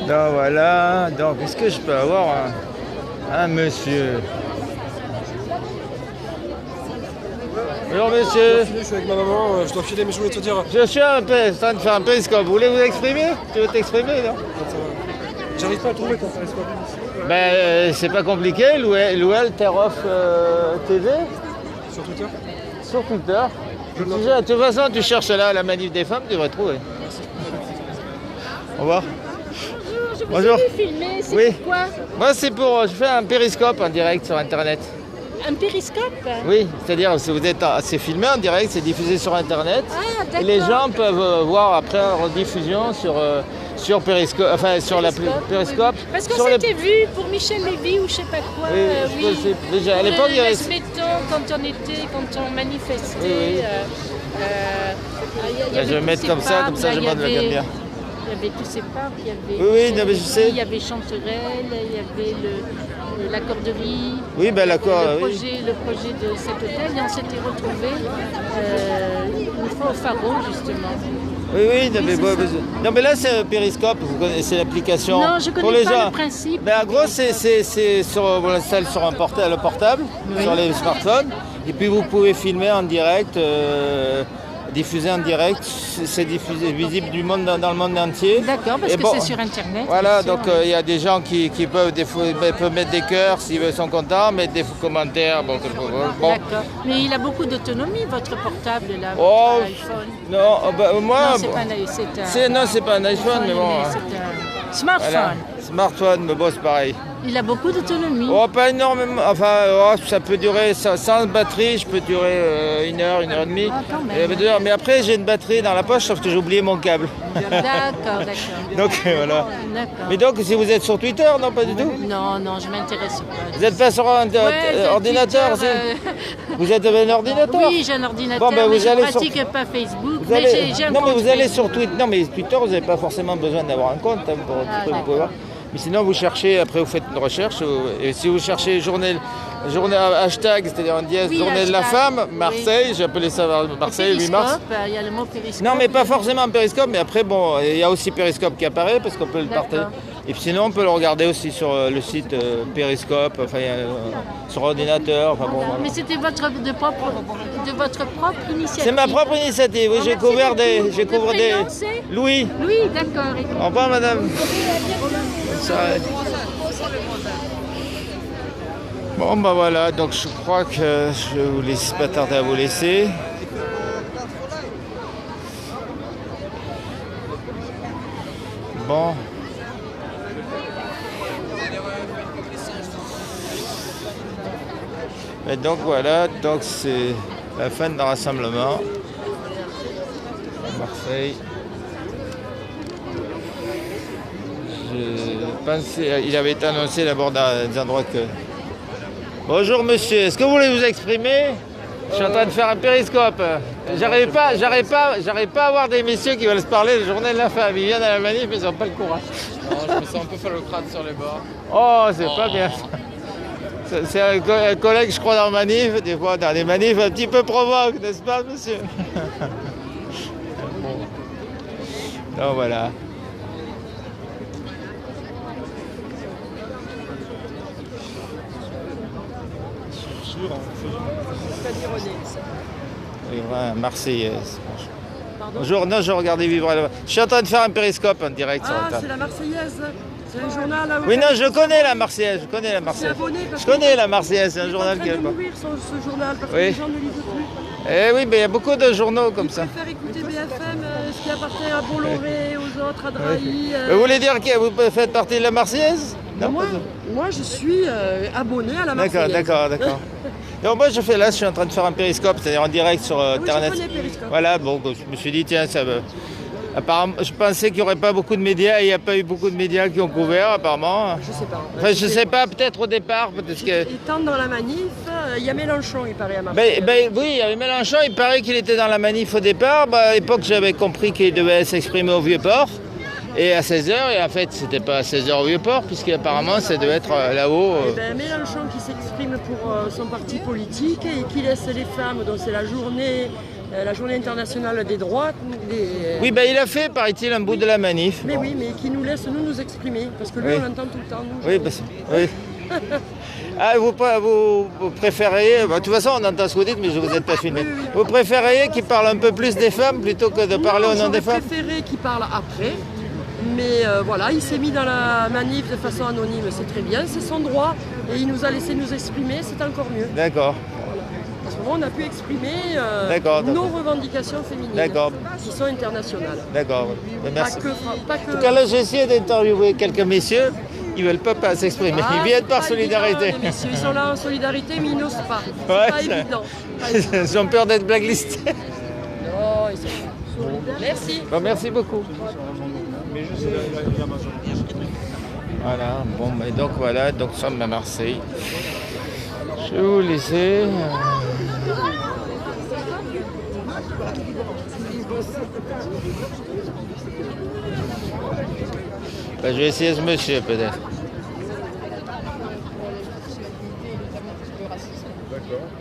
[SPEAKER 1] Donc voilà, donc est-ce que je peux avoir un monsieur? Bonjour monsieur.
[SPEAKER 11] Je suis avec ma maman, je dois filer, mais je voulais te dire...
[SPEAKER 1] Je suis en train de faire un périscope. Vous voulez vous exprimer? Tu veux t'exprimer, non?
[SPEAKER 11] J'arrive pas à trouver ton périscope.
[SPEAKER 1] Ben, c'est pas compliqué, l'OL Terroff TV.
[SPEAKER 11] Sur Twitter?
[SPEAKER 1] Sur Twitter. De toute façon, tu cherches là à la manif des femmes, tu devrais trouver. Au revoir.
[SPEAKER 9] Bonjour. Je vous ai filmé, c'est
[SPEAKER 1] oui.
[SPEAKER 9] Pourquoi?
[SPEAKER 1] Moi, c'est pour... Je fais un périscope en direct sur Internet.
[SPEAKER 9] Un périscope?
[SPEAKER 1] Oui, c'est-à-dire si vous êtes, c'est filmé en direct, c'est diffusé sur Internet.
[SPEAKER 9] Ah, d'accord.
[SPEAKER 1] Et les gens peuvent voir après en rediffusion sur Périscope, enfin sur la Périscope.
[SPEAKER 9] Parce qu'on s'était vu pour Michel Lévy ou je sais pas quoi.
[SPEAKER 1] Oui, déjà à l'époque il y avait.
[SPEAKER 9] Quand on manifestait.
[SPEAKER 1] Oui. Je vais mettre comme ça je me le gagne bien.
[SPEAKER 9] Il y avait tous ces parcs, il y avait.
[SPEAKER 1] Oui, non, mais je sais.
[SPEAKER 9] Il y avait Chanterelle, il y avait la corderie.
[SPEAKER 1] Oui, ben l'accord.
[SPEAKER 9] Le projet de cet hôtel, et on s'était retrouvés une fois au Pharaon justement.
[SPEAKER 1] Oui, non, mais là c'est Périscope, vous connaissez l'application.
[SPEAKER 9] Non, je connais
[SPEAKER 1] pour les
[SPEAKER 9] pas
[SPEAKER 1] gens.
[SPEAKER 9] le principe.
[SPEAKER 1] Ben, en gros, on l'installe sur un portable, oui. Sur les smartphones, et puis vous pouvez filmer en direct, diffuser en direct, c'est diffusé, visible du monde dans le monde entier.
[SPEAKER 9] D'accord, parce que c'est sur Internet.
[SPEAKER 1] Voilà, donc il y a des gens qui peuvent mettre des cœurs s'ils sont contents, mettre des commentaires. Bon.
[SPEAKER 9] D'accord, mais il a beaucoup d'autonomie, votre portable, là,
[SPEAKER 1] votre
[SPEAKER 9] iPhone.
[SPEAKER 1] Non, moi...
[SPEAKER 9] Non, c'est pas un iPhone.
[SPEAKER 1] Non, c'est pas un iPhone, mais bon...
[SPEAKER 9] C'est un smartphone.
[SPEAKER 1] Voilà. Smartphone, mais bon, c'est pareil.
[SPEAKER 9] Il a beaucoup d'autonomie.
[SPEAKER 1] Oh, pas énormément. Enfin, ça peut durer, sans batterie, je peux durer 1 heure, 1 heure et demie.
[SPEAKER 9] Ah, quand même.
[SPEAKER 1] Mais après, j'ai une batterie dans la poche, sauf que j'ai oublié mon câble.
[SPEAKER 9] D'accord.
[SPEAKER 1] Donc, voilà.
[SPEAKER 9] D'accord.
[SPEAKER 1] Mais donc, si vous êtes sur Twitter, non, pas du tout?
[SPEAKER 9] Non, je m'intéresse pas.
[SPEAKER 1] Vous n'êtes pas sur un ordinateur
[SPEAKER 9] Twitter,
[SPEAKER 1] Vous êtes un ordinateur?
[SPEAKER 9] Oui, j'ai un ordinateur,
[SPEAKER 1] ben,
[SPEAKER 9] mais je ne pratique pas Facebook. J'ai un compte
[SPEAKER 1] mais vous allez
[SPEAKER 9] Facebook.
[SPEAKER 1] sur Twitter. Non, mais Twitter, vous n'avez pas forcément besoin d'avoir un compte. Hein, vous pouvez voir. Mais sinon, vous cherchez, après vous faites une recherche, et si vous cherchez journée hashtag, c'est-à-dire en dièse, journée de la femme, Marseille, j'ai appelé ça Marseille, 8 mars.
[SPEAKER 9] Il y a le mot périscope.
[SPEAKER 1] Non, mais pas forcément Périscope, mais après, bon, il y a aussi Périscope qui apparaît, parce qu'on peut le partager. Et puis sinon, on peut le regarder aussi sur le site Périscope, enfin, sur ordinateur. Enfin, bon, voilà.
[SPEAKER 9] Mais c'était de votre propre initiative.
[SPEAKER 1] C'est ma propre initiative, oui, j'ai couvert des... Louis.
[SPEAKER 9] Louis, d'accord.
[SPEAKER 1] Au revoir, madame. Bon, bah voilà, donc je crois que je ne vous laisse pas tarder à vous laisser. Bon. Et donc voilà, donc c'est la fin d'un rassemblement à Marseille. Je pensais, il avait été annoncé d'abord dans des endroits que... Bonjour monsieur, est-ce que vous voulez vous exprimer? Je suis en train de faire un périscope. J'arrive pas à avoir des messieurs qui veulent se parler de journée de la femme. Ils viennent à la manif mais ils n'ont pas le courage.
[SPEAKER 3] Non, je me sens un peu phallocrate sur les bords.
[SPEAKER 1] Oh, c'est pas bien ça. C'est un collègue, je crois, dans la manif, des fois dans les manifs un petit peu provoque, n'est-ce pas monsieur? Bon. Donc voilà. Marseillaise. Bonjour, non, je regardais vivre là-bas. Je suis en train de faire un périscope en direct sur
[SPEAKER 12] c'est la Marseillaise. C'est un journal là.
[SPEAKER 1] Oui, non, je connais la Marseillaise. Je connais la Marseillaise, c'est un journal qui est
[SPEAKER 12] en train de mourir ce journal parce que
[SPEAKER 1] oui.
[SPEAKER 12] les gens ne lisent plus.
[SPEAKER 1] Eh oui, mais il y a beaucoup de journaux comme ça.
[SPEAKER 12] Ils préfèrent écouter BFM, ce qui appartient à Bolloré, aux autres, à Drahi.
[SPEAKER 1] Vous voulez dire que vous faites partie de la Marseillaise?
[SPEAKER 12] Non, moi, je suis abonné à la Marseillaise.
[SPEAKER 1] D'accord. Donc moi je suis en train de faire un périscope, c'est-à-dire en direct sur internet.
[SPEAKER 12] Je connais Periscope.
[SPEAKER 1] Voilà, bon, je me suis dit tiens, ça me... Apparemment, je pensais qu'il n'y aurait pas beaucoup de médias et il n'y a pas eu beaucoup de médias qui ont couvert apparemment.
[SPEAKER 12] Je sais pas.
[SPEAKER 1] Enfin, je sais pas, peut-être au départ, parce que...
[SPEAKER 12] Il tente dans la manif, il y a Mélenchon, il paraît, à Marseille.
[SPEAKER 1] Oui, il y avait Mélenchon, il paraît qu'il était dans la manif au départ. À l'époque, j'avais compris qu'il devait s'exprimer au Vieux-Port. Et à 16h, et en fait, c'était pas à 16h au Vieux-Port, puisqu'apparemment, ça devait être là-haut.
[SPEAKER 12] Mélenchon qui s'exprime pour son parti politique et qui laisse les femmes, donc c'est la journée internationale des droits.
[SPEAKER 1] Oui, il a fait, paraît-il, un bout de la manif.
[SPEAKER 12] Mais oui, mais qui nous laisse nous exprimer, parce que lui, on l'entend tout le temps. Nous,
[SPEAKER 1] oui. Ah, vous préféreriez, de toute façon on entend ce que vous dites, mais je ne vous ai pas filmé. Vous préféreriez qu'il parle un peu plus des femmes plutôt que de parler au nom des femmes?
[SPEAKER 12] Je préférais qu'il parle après, mais voilà, il s'est mis dans la manif de façon anonyme, c'est très bien, c'est son droit, et il nous a laissé nous exprimer, c'est encore mieux.
[SPEAKER 1] D'accord.
[SPEAKER 12] Parce que on a pu exprimer nos revendications féminines, qui sont internationales.
[SPEAKER 1] D'accord, merci.
[SPEAKER 12] Pas que...
[SPEAKER 1] En tout cas là, j'ai essayé d'interviewer quelques messieurs. Ils ne veulent pas s'exprimer. Ils viennent par solidarité.
[SPEAKER 12] Évident, messieurs. Ils sont là en solidarité, mais ils n'osent pas. C'est pas évident.
[SPEAKER 1] Ils ont peur d'être blacklistés.
[SPEAKER 12] Non, ils sont solidaires. Merci.
[SPEAKER 1] Bon, merci beaucoup. Voilà, bon, mais donc voilà, donc nous sommes à Marseille. Je vais vous laisser. Je vais essayer ce monsieur peut-être.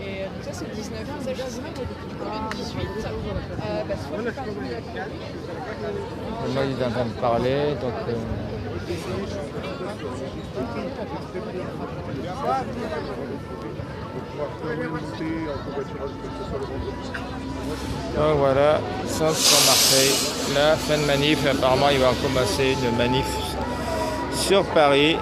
[SPEAKER 13] Et donc ça c'est 19, ça je sais pas, 18.
[SPEAKER 1] Moi il est en train de parler, donc... Donc voilà, centre sur Marseille, la fin de manif, apparemment il va commencer une manif sur Paris.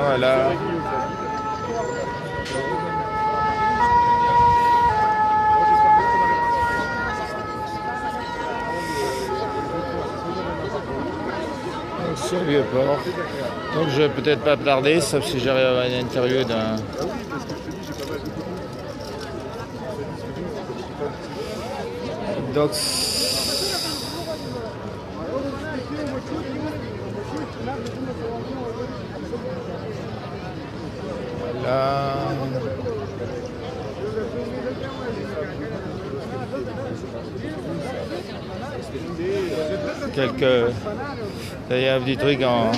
[SPEAKER 1] Voilà. Sur Vieux-Port. Donc je vais peut-être pas tarder, sauf si j'arrive à avoir une interview d'un... Donc... Voilà... Quelques... Il y a un petit truc en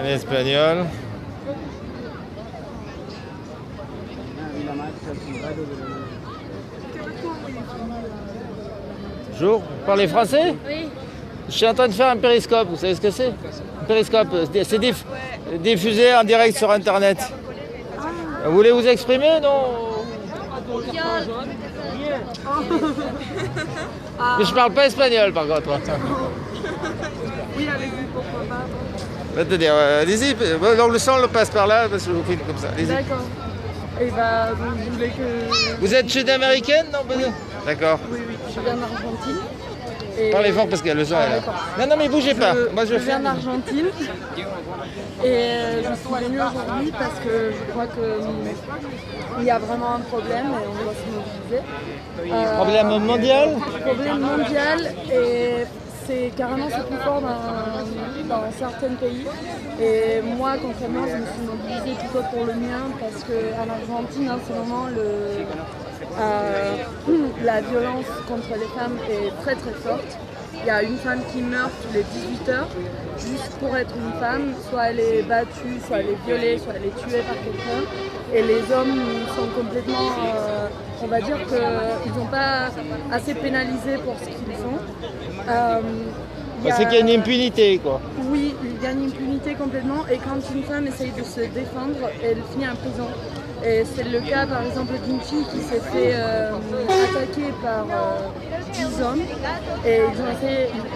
[SPEAKER 1] espagnol. Bonjour, vous parlez français?
[SPEAKER 9] Oui.
[SPEAKER 1] Je suis en train de faire un périscope, vous savez ce que c'est? Un périscope, c'est diffusé en direct sur internet. Vous voulez vous exprimer, non? Mais je parle pas espagnol par contre.
[SPEAKER 12] Oui, allez-y, pourquoi pas.
[SPEAKER 1] C'est-à-dire, allez-y, donc le son le passe par là, parce que je vous filme comme ça.
[SPEAKER 12] D'accord. Et bah, vous voulez que...
[SPEAKER 1] Vous êtes sud-américaine, non? D'accord.
[SPEAKER 12] Oui, je viens d'Argentine.
[SPEAKER 1] Parlez fort parce qu'il y a le son là. Non, mais bougez pas. Moi, je
[SPEAKER 12] viens d'Argentine. Et je suis venue aujourd'hui parce que je crois qu'il y a vraiment un problème et on doit se mobiliser.
[SPEAKER 1] Problème mondial?
[SPEAKER 12] Problème mondial et c'est carrément plus fort dans certains pays. Et moi, concrètement, je me suis mobilisée plutôt pour le mien parce qu'en Argentine, en ce moment, la violence contre les femmes est très très forte. Il y a une femme qui meurt tous les 18 heures, juste pour être une femme. Soit elle est battue, soit elle est violée, soit elle est tuée par quelqu'un. Et les hommes sont complètement, on va dire qu'ils n'ont pas assez pénalisé pour ce qu'ils font.
[SPEAKER 1] C'est qu'il y a une impunité, quoi.
[SPEAKER 12] Oui, il y a une impunité complètement. Et quand une femme essaye de se défendre, elle finit en prison. Et c'est le cas par exemple d'une fille qui s'est fait attaquer par 10 hommes et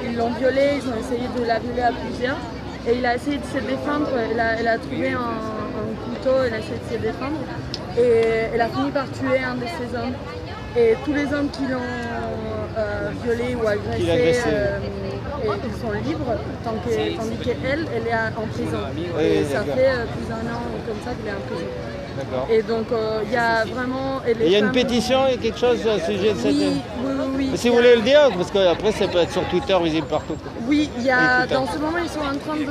[SPEAKER 12] ils l'ont violée, ils ont essayé de la violer à plusieurs et il a essayé de se défendre, elle a trouvé un couteau, elle a essayé de se défendre et elle a fini par tuer un de ces hommes. Et tous les hommes qui l'ont violés ou agressés, et ils sont libres, tandis qu'elle, elle est en prison.
[SPEAKER 1] Oui,
[SPEAKER 12] et ça
[SPEAKER 1] d'accord.
[SPEAKER 12] fait plus d'un an comme ça qu'elle est en prison.
[SPEAKER 1] D'accord.
[SPEAKER 12] Et donc il y a vraiment... et les
[SPEAKER 1] Il y a une
[SPEAKER 12] femmes-
[SPEAKER 1] pétition, il y a quelque chose à ce sujet de cette...
[SPEAKER 12] Oui.
[SPEAKER 1] Si vous voulez le dire, parce qu'après ça peut être sur Twitter, visible partout.
[SPEAKER 12] Oui, il y a,
[SPEAKER 1] Twitter.
[SPEAKER 12] dans ce moment, ils sont en train de...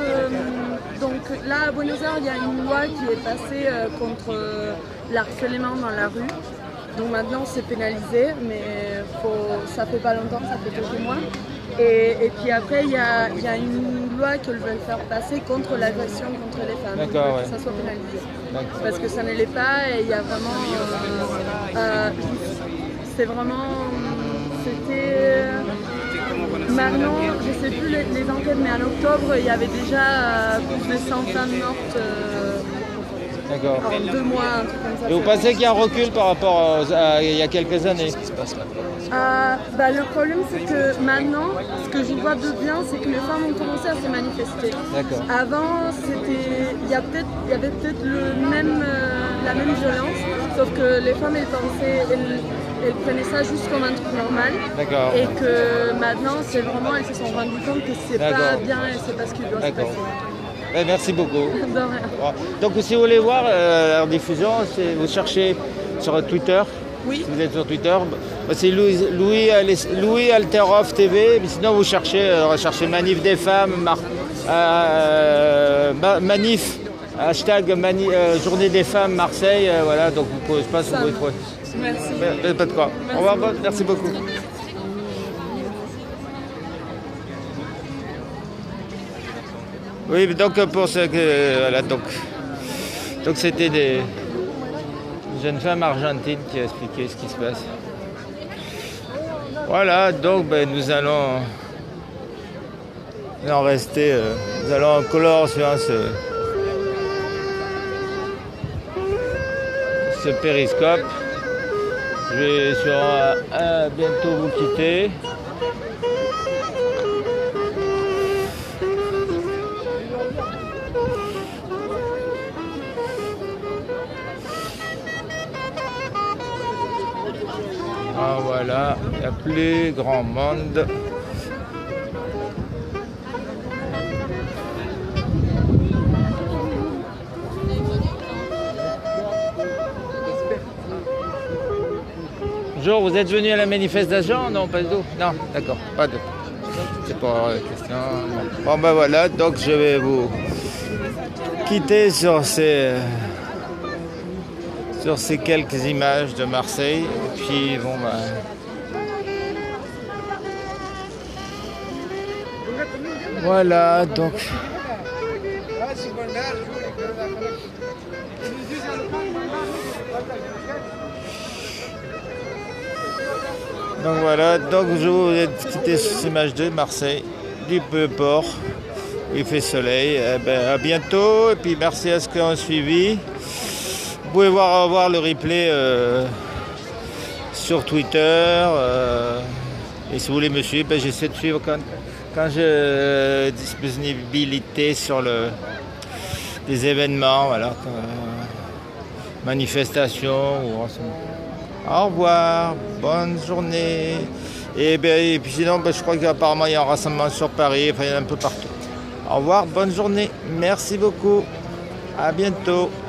[SPEAKER 12] Donc là, à Buenos Aires, il y a une loi qui est passée contre l'harcèlement dans la rue. Donc maintenant, c'est pénalisé, mais ça fait pas longtemps, ça fait quelques mois. Et puis après, il y a une loi qu'ils veulent faire passer contre l'agression contre les femmes.
[SPEAKER 1] D'accord,
[SPEAKER 12] Ils veulent
[SPEAKER 1] ouais.
[SPEAKER 12] que ça soit pénalisé.
[SPEAKER 1] D'accord.
[SPEAKER 12] Parce que ça ne l'est pas et il y a vraiment... c'est vraiment... C'était... Maintenant, je ne sais plus les enquêtes, mais en octobre, il y avait déjà plus de 100 femmes mortes
[SPEAKER 1] D'accord.
[SPEAKER 12] en 2 mois, un truc comme ça.
[SPEAKER 1] Et vous pensez qu'il y a un recul par rapport à il y a quelques années?
[SPEAKER 12] Le problème, c'est que maintenant, ce que je vois de bien, c'est que les femmes ont commencé à se manifester.
[SPEAKER 1] D'accord.
[SPEAKER 12] Avant, il y avait peut-être la même violence, sauf que les femmes, elles prenaient ça juste comme un truc normal.
[SPEAKER 1] D'accord.
[SPEAKER 12] Et que maintenant, elles se sont rendues compte que c'est pas
[SPEAKER 1] D'accord.
[SPEAKER 12] bien et c'est pas ce qui doit se
[SPEAKER 1] D'accord.
[SPEAKER 12] passer.
[SPEAKER 1] Ouais, merci beaucoup.
[SPEAKER 12] De rien.
[SPEAKER 1] Bon. Donc si vous voulez voir la diffusion, vous cherchez sur Twitter.
[SPEAKER 12] Oui.
[SPEAKER 1] Si vous êtes sur Twitter, c'est Louis Alteroff TV. Mais sinon vous recherchez Manif des femmes, Manif, hashtag Journée des femmes Marseille. Voilà, donc vous pouvez, je pense que vous pouvez trouver.
[SPEAKER 12] Merci.
[SPEAKER 1] Pas de quoi.
[SPEAKER 12] Merci
[SPEAKER 1] Au revoir,
[SPEAKER 12] beaucoup.
[SPEAKER 1] merci beaucoup. Oui, donc pour ce que voilà, donc c'était des jeunes femmes argentines qui expliquaient ce qui se passe. Voilà, donc nous allons en rester, nous allons clore sur ce périscope. Je vais bientôt vous quitter. Ah, voilà, il n'y a plus grand monde. Bonjour, vous êtes venu à la manifestation? Non, pas du tout. Non, d'accord, pas de. C'est pas la question. Bon, voilà, donc je vais vous quitter sur ces quelques images de Marseille. Et puis, bon, voilà, donc. Donc voilà, donc je vous quitter sur ces images de Marseille, du port. Il fait soleil. À bientôt. Et puis merci à ceux qui ont suivi. Vous pouvez voir le replay sur Twitter. Et si vous voulez me suivre, j'essaie de suivre quand j'ai disponibilité sur des événements, voilà, manifestations ou au revoir, bonne journée. Et puis sinon, je crois qu'apparemment il y a un rassemblement sur Paris, enfin il y en a un peu partout. Au revoir, bonne journée, merci beaucoup, à bientôt.